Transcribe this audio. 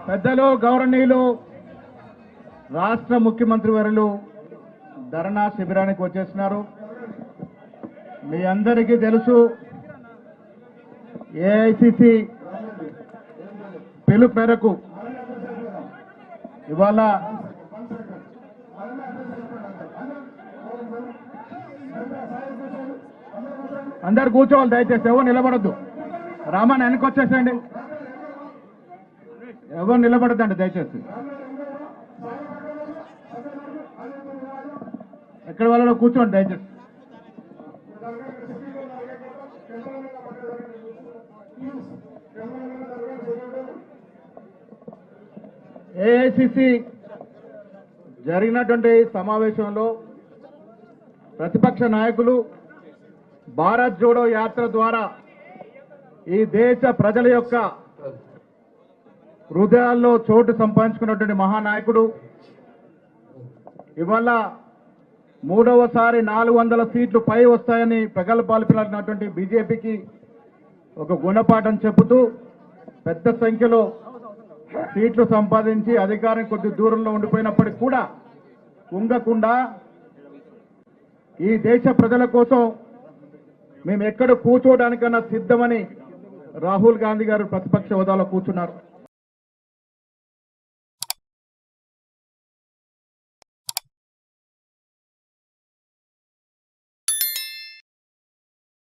పెద్దలు గౌరవనీయులు రాష్ట్ర ముఖ్యమంత్రి వర్యులు ధర్నా శిబిరానికి వచ్చేస్తున్నారు. మీ అందరికీ తెలుసు ఏఐసిసి పిలుపు మేరకు ఇవాళ అందరు కూర్చోవాలి. దయచేసి ఎవరు నిలబడద్దు. రామాన్ వెనక్కి వచ్చేసేయండి. ఎవరు నిలబడద్దండి దయచేసి. ఎక్కడ వాళ్ళలో కూర్చోండి దయచేసి. ఏఐసిసి జరిగినటువంటి సమావేశంలో ప్రతిపక్ష నాయకులు భారత్ జోడో యాత్ర ద్వారా ఈ దేశ ప్రజల యొక్క హృదయాల్లో చోటు సంపాదించుకున్నటువంటి మహానాయకుడు ఇవాళ మూడవసారి 400 సీట్లు పై వస్తాయని ప్రగల్భాలు పిలిచినటువంటి బీజేపీకి ఒక గుణపాఠం చెబుతూ పెద్ద సంఖ్యలో సీట్లు సంపాదించి అధికారం కొద్ది దూరంలో ఉండిపోయినప్పటికీ కూడా కుంగకుండా ఈ దేశ ప్రజల కోసం మేము ఎక్కడ కూర్చోవడానికన్నా సిద్ధమని రాహుల్ గాంధీ గారు ప్రతిపక్ష హోదాలో కూర్చున్నారు.